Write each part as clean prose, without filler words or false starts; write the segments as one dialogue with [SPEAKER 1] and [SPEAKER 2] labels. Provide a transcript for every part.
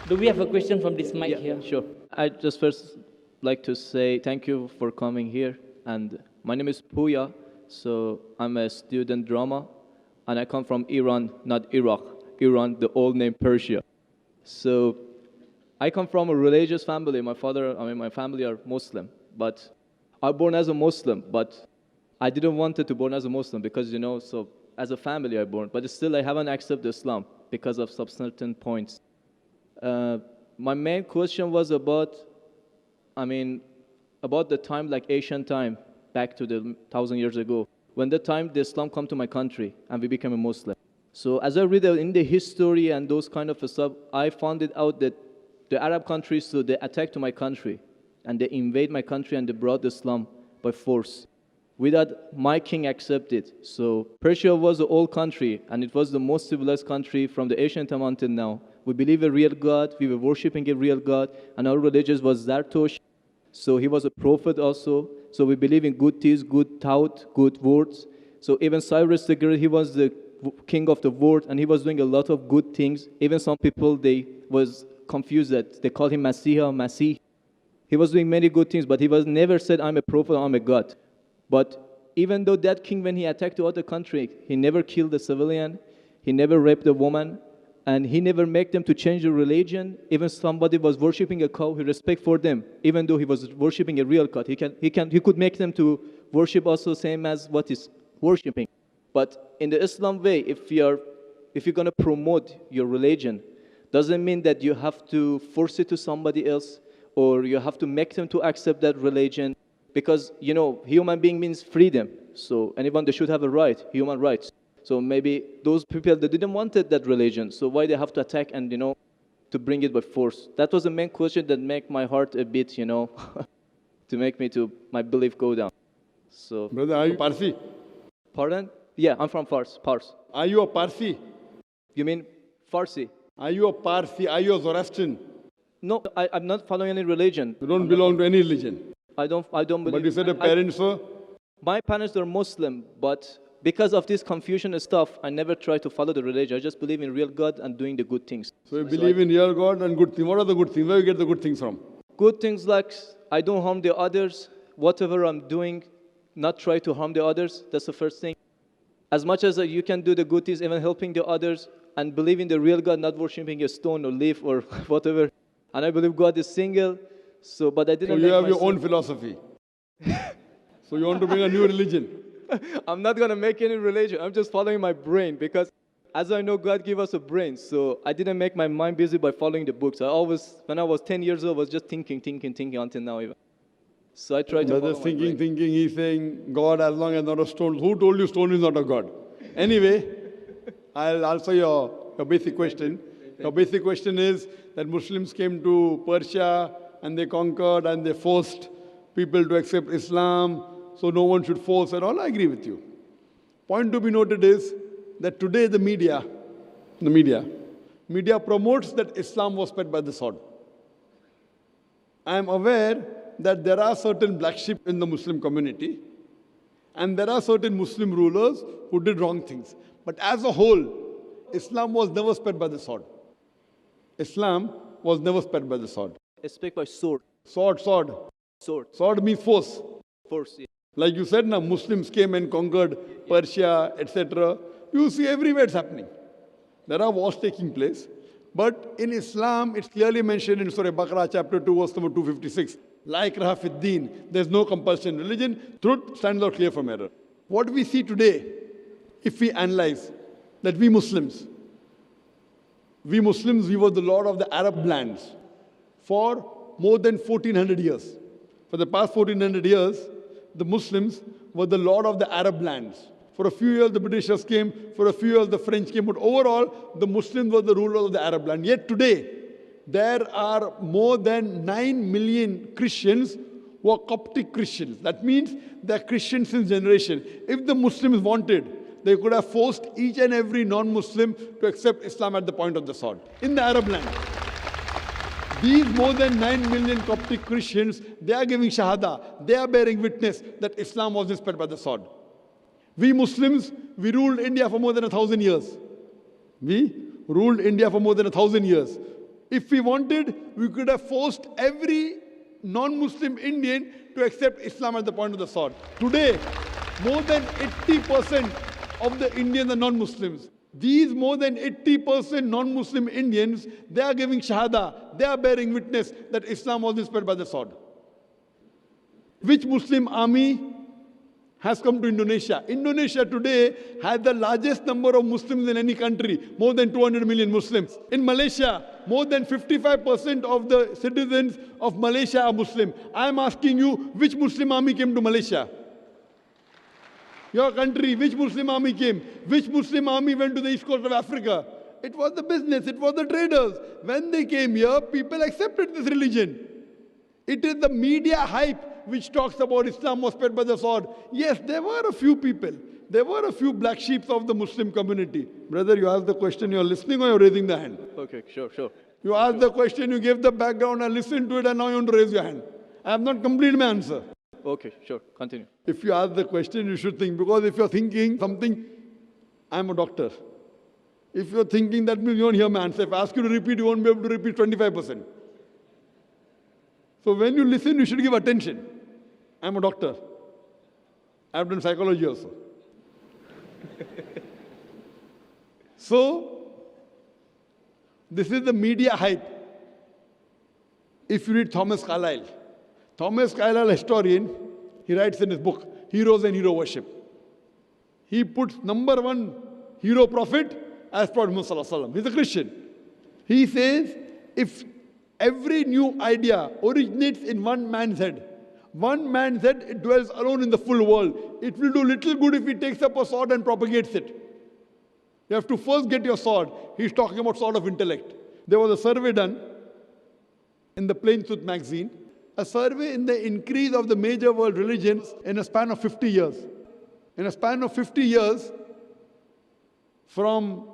[SPEAKER 1] Do we have a question from this mic
[SPEAKER 2] Yeah,
[SPEAKER 1] here?
[SPEAKER 2] sure. I just first like to say thank you for coming here. And my name is Puya. So I'm a student drama, and I come from Iran, not Iraq. Iran, the old name Persia. So I come from a religious family. My family are Muslim, but I born as a Muslim, but I didn't want it to born as a Muslim because, so as a family I born, but still I haven't accepted Islam because of some certain points. Uh, my main question was I mean, about the time, like ancient time, back to the 1,000 years ago, when the time the Islam come to my country and we became a Muslim. So as I read in the history and those kind of stuff, I found it out that the Arab countries, so they attacked to my country, and they invade my country and they brought Islam by force, without my king accepted. So Persia was an old country, and it was the most civilized country from the ancient time until now. We believe a real God, we were worshipping a real God, and our religion was Zartosh. So he was a prophet also. So we believe in good deeds, good thought, good words. So even Cyrus the Great, he was the king of the world, and he was doing a lot of good things. Even some people, they was confused that they called him Messiah, Masih. He was doing many good things, but he was never said, I'm a prophet, I'm a God. But even though that king, when he attacked the other country, he never killed a civilian, he never raped a woman, and he never made them to change the religion. Even somebody was worshipping a cow, he respect for them, even though he was worshipping a real God. He could make them to worship also same as what is worshipping. But in the Islam way, if you're going to promote your religion, doesn't mean that you have to force it to somebody else, or you have to make them to accept that religion, because human being means freedom. So anyone, they should have a right, human rights. So maybe those people that didn't want that religion, so why they have to attack and to bring it by force? That was the main question that make my heart a bit to make me to my belief go down. So
[SPEAKER 3] Brother, are you Parsi?
[SPEAKER 2] Pardon? Yeah, I'm from Fars.
[SPEAKER 3] Are you a Parsi?
[SPEAKER 2] You mean Farsi?
[SPEAKER 3] Are you a Parsi? Are you a Zoroastrian?
[SPEAKER 2] No, I'm not following any religion.
[SPEAKER 3] You don't belong to any religion.
[SPEAKER 2] I don't believe.
[SPEAKER 3] But you said your parents were?
[SPEAKER 2] My parents are Muslim, but because of this confusion and stuff, I never try to follow the religion. I just believe in real God and doing the good things.
[SPEAKER 3] So you believe in real God and good things. What are the good things? Where you get the good things from?
[SPEAKER 2] Good things like I don't harm the others. Whatever I'm doing, not try to harm the others. That's the first thing. As much as you can do the good things, even helping the others, and believe in the real God, not worshiping a stone or leaf or whatever. And I believe God is single. But I didn't.
[SPEAKER 3] So you have your own philosophy. So you want to bring a new religion.
[SPEAKER 2] I'm not going to make any religion. I'm just following my brain, because as I know, God gave us a brain. So I didn't make my mind busy by following the books. When I was 10 years old, I was just thinking until now even. So I tried to follow my brain.
[SPEAKER 3] Thinking, he's saying, God as long as not a stone. Who told you stone is not a God? Anyway, I'll answer your basic question. Your basic question is that Muslims came to Persia and they conquered and they forced people to accept Islam. So no one should force at all. I agree with you. Point to be noted is that today the media promotes that Islam was spread by the sword. I am aware that there are certain black sheep in the Muslim community, and there are certain Muslim rulers who did wrong things. But as a whole, Islam was never spread by the sword. Islam was never spread by the sword.
[SPEAKER 2] It's spread by sword.
[SPEAKER 3] Sword. Sword means force.
[SPEAKER 2] Force, yeah.
[SPEAKER 3] Like you said, now Muslims came and conquered Persia, etc. You see everywhere it's happening. There are wars taking place. But in Islam, it's clearly mentioned in Surah Baqarah, chapter 2, verse number 256. La ikraha fid deen. There's no compulsion in religion. Truth stands out clear from error. What we see today, if we analyze that we Muslims, we were the lord of the Arab lands for more than 1400 years. For the past 1400 years, the Muslims were the lord of the Arab lands. For a few years, the Britishers came. For a few years, the French came. But overall, the Muslims were the rulers of the Arab land. Yet today, there are more than 9 million Christians who are Coptic Christians. That means they are Christians since generation. If the Muslims wanted, they could have forced each and every non-Muslim to accept Islam at the point of the sword in the Arab land. These more than 9 million Coptic Christians, they are giving Shahada. They are bearing witness that Islam was spread by the sword. We Muslims, we ruled India for more than 1,000 years. We ruled India for more than 1,000 years. If we wanted, we could have forced every non-Muslim Indian to accept Islam at the point of the sword. Today, more than 80% of the Indians are non-Muslims. These more than 80% non-Muslim Indians, they are giving shahada, they are bearing witness that Islam was spread by the sword. Which Muslim army has come to Indonesia? Indonesia today has the largest number of Muslims in any country, more than 200 million Muslims. In Malaysia, more than 55% of the citizens of Malaysia are Muslim. I am asking you, which Muslim army came to Malaysia? Your country, which Muslim army came? Which Muslim army went to the east coast of Africa? It was the business, it was the traders. When they came here, people accepted this religion. It is the media hype which talks about Islam was spread by the sword. Yes, there were a few people. There were a few black sheep of the Muslim community. Brother, you asked the question, you're listening or you're raising the hand?
[SPEAKER 2] Okay, sure.
[SPEAKER 3] You asked the question, you gave the background, I listened to it, and now you want to raise your hand. I have not completed my answer.
[SPEAKER 2] Okay, sure. Continue.
[SPEAKER 3] If you ask the question, you should think. Because if you're thinking something, I'm a doctor. If you're thinking, that means you won't hear my answer. If I ask you to repeat, you won't be able to repeat 25%. So when you listen, you should give attention. I'm a doctor. I've done psychology also. So, this is the media hype. If you read Thomas Carlyle, historian, he writes in his book, Heroes and Hero Worship. He puts number one hero prophet as Prophet Muhammad Sallallahu Alaihi Wasallam. He's a Christian. He says, if every new idea originates in one man's head, it dwells alone in the full world. It will do little good if he takes up a sword and propagates it. You have to first get your sword. He's talking about sword of intellect. There was a survey done in the Plain Truth magazine, a survey in the increase of the major world religions in a span of 50 years. In a span of 50 years, from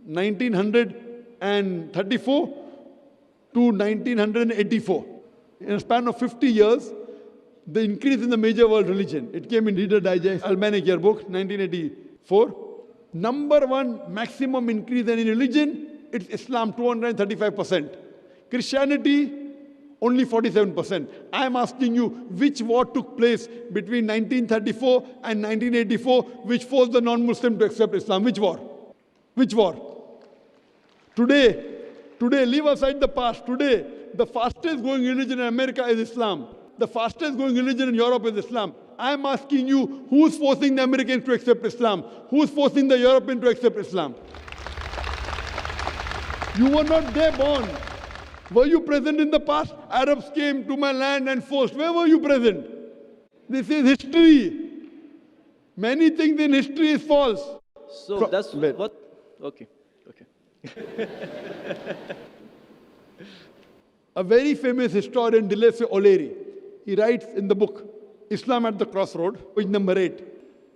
[SPEAKER 3] 1934 to 1984. In a span of 50 years, the increase in the major world religion. It came in Reader Digest, Almanac Yearbook, 1984. Number one maximum increase in religion, it's Islam, 235%. Christianity, only 47%. I am asking you, which war took place between 1934 and 1984, which forced the non-Muslim to accept Islam? Which war? Which war? Today, leave aside the past. Today, the fastest growing religion in America is Islam. The fastest growing religion in Europe is Islam. I am asking you, who's forcing the Americans to accept Islam? Who's forcing the Europeans to accept Islam? You were not there born. Were you present in the past? Arabs came to my land and forced. Where were you present? This is history. Many things in history is false.
[SPEAKER 2] So that's what? Okay.
[SPEAKER 3] A very famous historian, Dilese O'Leary, he writes in the book, Islam at the Crossroad, page number 8.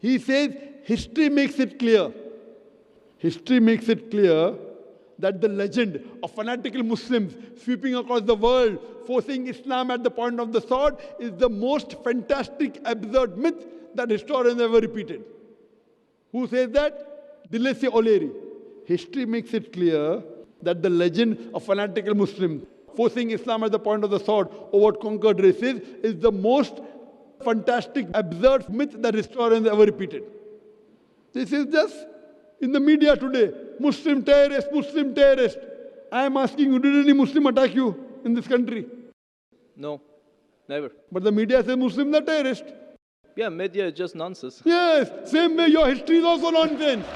[SPEAKER 3] He says, history makes it clear that the legend of fanatical Muslims sweeping across the world, forcing Islam at the point of the sword, is the most fantastic, absurd myth that historians ever repeated. Who says that? Dilese O'Leary. History makes it clear that the legend of fanatical Muslims forcing Islam at the point of the sword over conquered races is the most fantastic, absurd myth that historians ever repeated. This is just in the media today. Muslim terrorist. I am asking you, did any Muslim attack you in this country?
[SPEAKER 2] No, never.
[SPEAKER 3] But the media says Muslims are terrorists.
[SPEAKER 2] Yeah, media is just nonsense.
[SPEAKER 3] Yes, same way your history is also nonsense.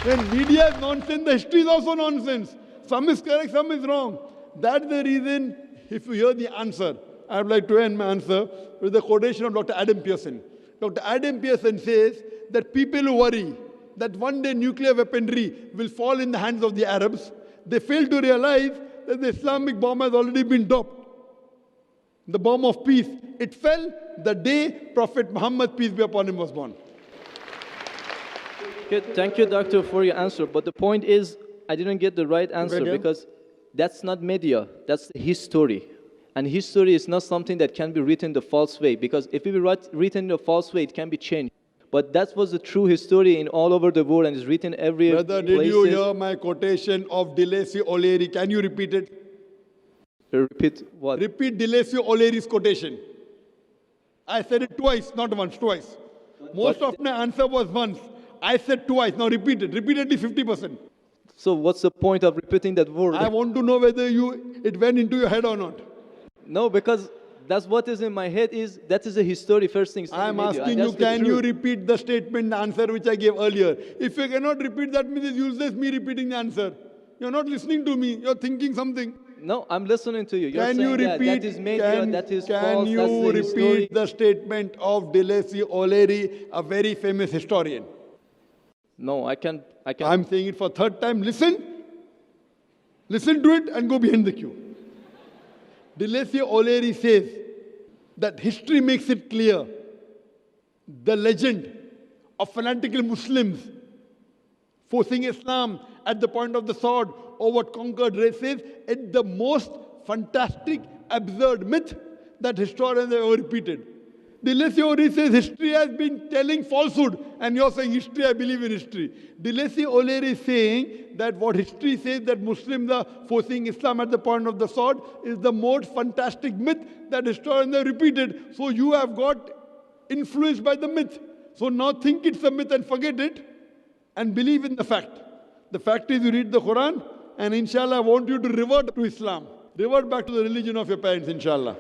[SPEAKER 3] When media is nonsense, the history is also nonsense. Some is correct, some is wrong. That's the reason, if you hear the answer, I would like to end my answer with the quotation of Dr. Adam Pearson. Dr. Adam Pearson says that people who worry that one day nuclear weaponry will fall in the hands of the Arabs, they fail to realize that the Islamic bomb has already been dropped. The bomb of peace. It fell the day Prophet Muhammad, peace be upon him, was born.
[SPEAKER 2] Okay, thank you, doctor, for your answer. But the point is, I didn't get the right answer because that's not media, that's history. And history is not something that can be written the false way, because if it be written in a false way, it can be changed. But that was the true history in all over the world and is written every
[SPEAKER 3] Brother, did you
[SPEAKER 2] places.
[SPEAKER 3] hear my quotation of Deleuze O'Leary? Can you repeat it?
[SPEAKER 2] Repeat what?
[SPEAKER 3] Repeat Deleuze O'Leary's quotation. I said it twice, not once, twice. Most of my answer was once. I said twice. Now repeat it. Repeatedly 50%.
[SPEAKER 2] So what's the point of repeating that word?
[SPEAKER 3] I want to know whether it went into your head or not.
[SPEAKER 2] No, because that's what is in my head that is a history first thing.
[SPEAKER 3] I am asking you, can you repeat the statement, the answer which I gave earlier? If you cannot repeat, that means it's useless me repeating the answer. You're not listening to me. You're thinking something.
[SPEAKER 2] No, I'm listening to you. You're
[SPEAKER 3] Can
[SPEAKER 2] saying
[SPEAKER 3] you repeat?
[SPEAKER 2] that is made, that is false,
[SPEAKER 3] Can you
[SPEAKER 2] that's the history.
[SPEAKER 3] repeat the statement of Deleuze O'Leary, a very famous historian?
[SPEAKER 2] No, I can't.
[SPEAKER 3] I'm saying it for third time. Listen to it and go behind the queue. Deleuze O'Leary says that history makes it clear the legend of fanatical Muslims forcing Islam at the point of the sword over conquered races is the most fantastic, absurd myth that historians have ever repeated. Deleuze O'Leary says history has been telling falsehood, and you're saying history, I believe in history. Deleuze O'Leary is saying that what history says that Muslims are forcing Islam at the point of the sword is the most fantastic myth that historians have repeated. So you have got influenced by the myth. So now think it's a myth and forget it and believe in the fact. The fact is you read the Quran and inshallah I want you to revert to Islam. Revert back to the religion of your parents, inshallah.